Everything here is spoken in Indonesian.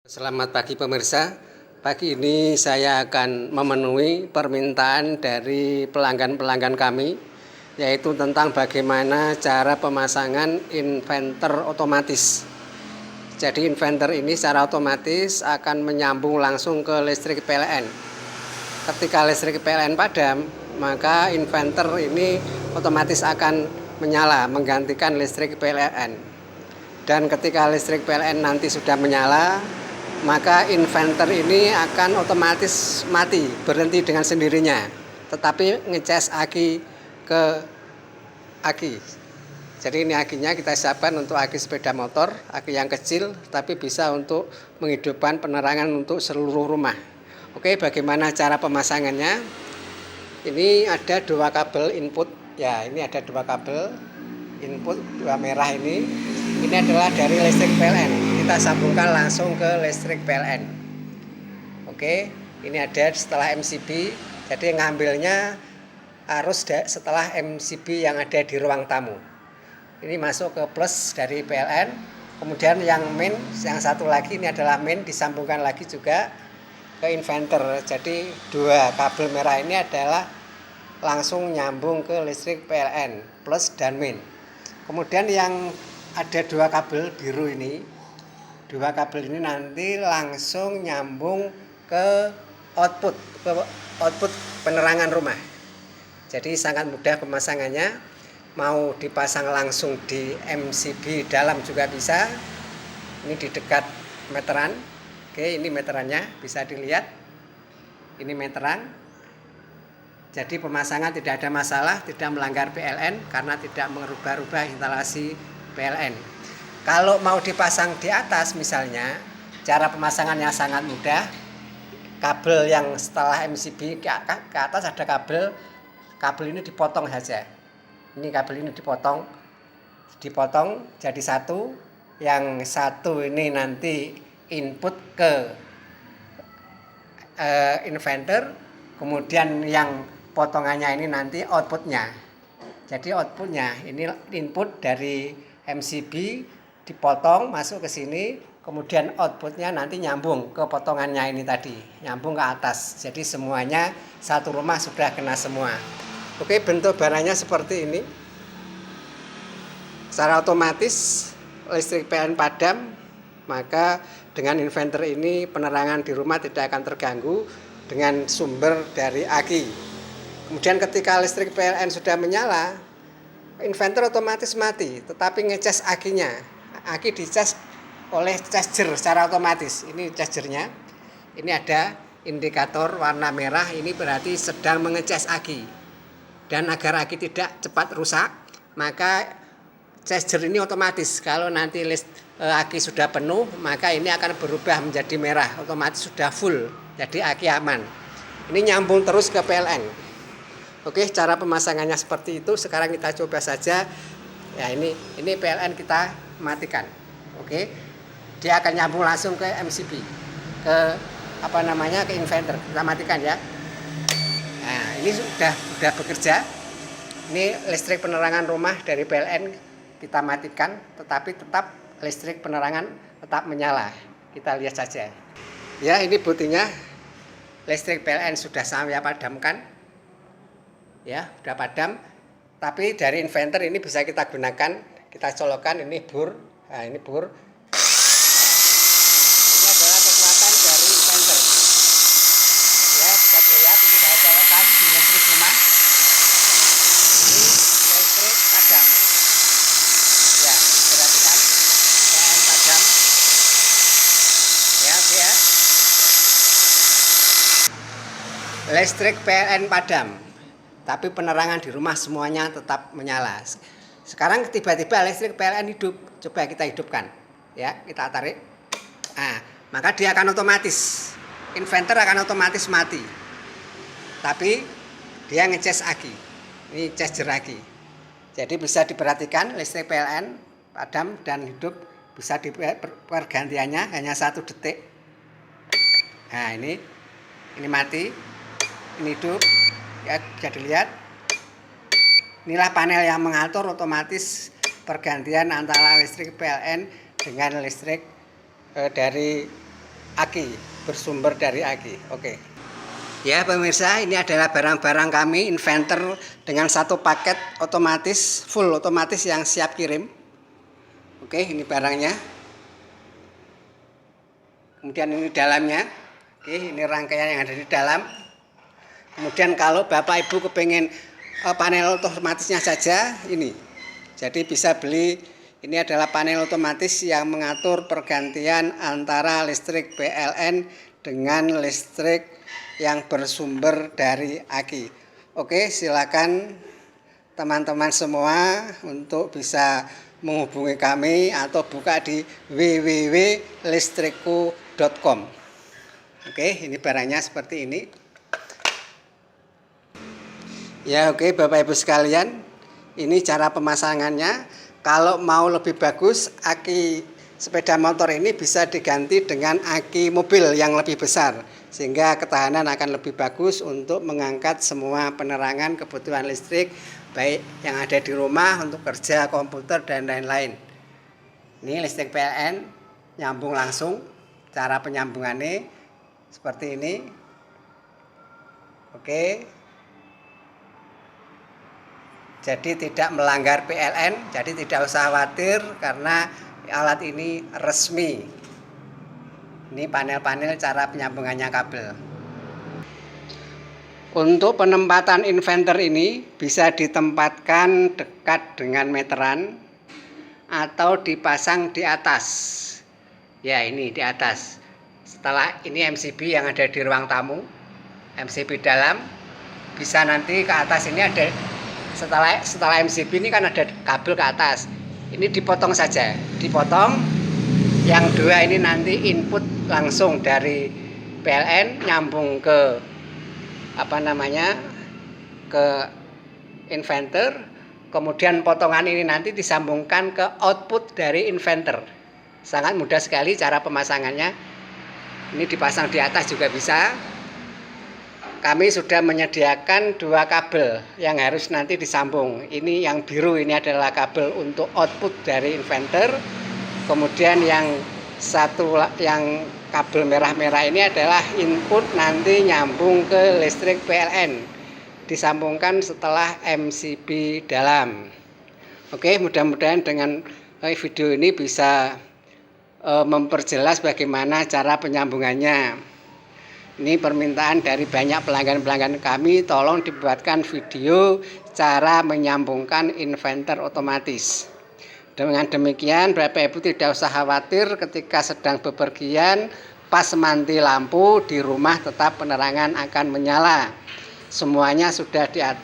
Selamat pagi pemirsa. Pagi ini saya akan memenuhi permintaan dari pelanggan-pelanggan kami, yaitu tentang bagaimana cara pemasangan inverter otomatis. Jadi inverter ini secara otomatis akan menyambung langsung ke listrik PLN. Ketika listrik PLN padam, maka inverter ini otomatis akan menyala menggantikan listrik PLN. Dan ketika listrik PLN nanti sudah menyala, maka inverter ini akan otomatis mati, berhenti dengan sendirinya, tetapi ngecas aki ke aki. Jadi ini akinya kita siapkan untuk aki sepeda motor, aki yang kecil tapi bisa untuk menghidupkan penerangan untuk seluruh rumah. Oke, bagaimana cara pemasangannya? Ini ada dua kabel input ya, ini ada dua kabel input, dua merah ini. Ini adalah dari listrik PLN. Kita sambungkan langsung ke listrik PLN. Oke, ini ada setelah MCB. Jadi ngambilnya harus setelah MCB yang ada di ruang tamu. Ini masuk ke plus dari PLN. Kemudian yang main, yang satu lagi ini adalah main, disambungkan lagi juga ke inverter. Jadi dua kabel merah ini adalah langsung nyambung ke listrik PLN plus dan main. Kemudian yang ada dua kabel biru ini, dua kabel ini nanti langsung nyambung ke output penerangan rumah. Jadi sangat mudah pemasangannya. Mau dipasang langsung di MCB dalam juga bisa. Ini di dekat meteran. Oke, ini meterannya bisa dilihat. Ini meteran. Jadi pemasangan tidak ada masalah, tidak melanggar PLN karena tidak merubah-rubah instalasi PLN. Kalau mau dipasang di atas misalnya, cara pemasangannya sangat mudah. Kabel yang setelah MCB ke atas ada kabel ini dipotong saja. Ini kabel ini dipotong jadi satu. Yang satu ini nanti input ke inverter, kemudian yang potongannya ini nanti outputnya. Jadi outputnya ini input dari MCB dipotong masuk ke sini, kemudian outputnya nanti nyambung ke potongannya ini tadi, nyambung ke atas. Jadi semuanya satu rumah sudah kena semua. Oke, bentuk barangnya seperti ini. Secara otomatis listrik PLN padam, maka dengan inverter ini penerangan di rumah tidak akan terganggu dengan sumber dari aki. Kemudian ketika listrik PLN sudah menyala, inverter otomatis mati, tetapi ngecas akinya. Aki dicas oleh charger secara otomatis. Ini chargernya. Ini ada indikator warna merah, ini berarti sedang mengecas aki. Dan agar aki tidak cepat rusak, maka charger ini otomatis. Kalau nanti aki sudah penuh, maka ini akan berubah menjadi merah, otomatis sudah full. Jadi aki aman. Ini nyambung terus ke PLN. Oke, cara pemasangannya seperti itu. Sekarang kita coba saja. Ya, ini PLN kita matikan. Oke. Dia akan nyambung langsung ke MCB. Ke ke inverter. Kita matikan ya. Nah, ini sudah bekerja. Ini listrik penerangan rumah dari PLN kita matikan, tetapi tetap listrik penerangan tetap menyala. Kita lihat saja. Ya, ini buktinya. Listrik PLN sudah saya padamkan. Ya, sudah padam. Tapi dari inverter ini bisa kita gunakan, kita colokkan ini bur. Nah, ini bur. Ini adalah kekuatan dari inverter. Ya, bisa dilihat ini saya colokkan di listrik rumah. Ini listrik padam. Ya, perhatikan PLN padam. Ya, oke ya. Listrik PLN padam. Tapi penerangan di rumah semuanya tetap menyala. Sekarang tiba-tiba listrik PLN hidup. Coba kita hidupkan. Ya, kita tarik. Nah, maka dia akan otomatis. Inverter akan otomatis mati. Tapi dia ngecas aki. Ini charger aki. Jadi bisa diperhatikan listrik PLN padam dan hidup, bisa pergantiannya hanya 1 detik. Nah, ini mati. Ini hidup. Ya, bisa dilihat. Inilah panel yang mengatur otomatis pergantian antara listrik PLN dengan listrik dari aki, bersumber dari aki. Oke. Ya pemirsa, ini adalah barang-barang kami inverter dengan satu paket otomatis, full otomatis yang siap kirim. Oke, ini barangnya. Kemudian ini dalamnya. Oke, ini rangkaian yang ada di dalam. Kemudian kalau Bapak Ibu kepengen panel otomatisnya saja ini. Jadi bisa beli. Ini adalah panel otomatis yang mengatur pergantian antara listrik PLN dengan listrik yang bersumber dari aki. Oke, silakan teman-teman semua untuk bisa menghubungi kami atau buka di www.listrikku.com. Oke, ini barangnya seperti ini. Ya, oke Bapak Ibu sekalian, ini cara pemasangannya. Kalau mau lebih bagus, aki sepeda motor ini bisa diganti dengan aki mobil yang lebih besar, sehingga ketahanan akan lebih bagus untuk mengangkat semua penerangan kebutuhan listrik, baik yang ada di rumah untuk kerja, komputer, dan lain-lain. Ini listrik PLN, nyambung langsung, cara penyambungannya seperti ini. Oke. Jadi tidak melanggar PLN, jadi tidak usah khawatir karena alat ini resmi. Ini panel-panel cara penyambungannya kabel. Untuk penempatan inverter ini bisa ditempatkan dekat dengan meteran atau dipasang di atas. Ya, ini di atas. Setelah ini MCB yang ada di ruang tamu, MCB dalam, bisa nanti ke atas ini ada. Setelah MCB ini kan ada kabel ke atas. Ini dipotong saja, dipotong. Yang dua ini nanti input langsung dari PLN nyambung ke ke inverter. Kemudian potongan ini nanti disambungkan ke output dari inverter. Sangat mudah sekali cara pemasangannya. Ini dipasang di atas juga bisa. Kami sudah menyediakan dua kabel yang harus nanti disambung. Ini yang biru ini adalah kabel untuk output dari inverter. Kemudian yang satu yang kabel merah-merah ini adalah input nanti nyambung ke listrik PLN. Disambungkan setelah MCB dalam. Oke, mudah-mudahan dengan video ini bisa memperjelas bagaimana cara penyambungannya. Ini permintaan dari banyak pelanggan-pelanggan kami, tolong dibuatkan video cara menyambungkan inverter otomatis. Dengan demikian, Bapak Ibu tidak usah khawatir ketika sedang bepergian, pas mati lampu di rumah tetap penerangan akan menyala. Semuanya sudah diatur.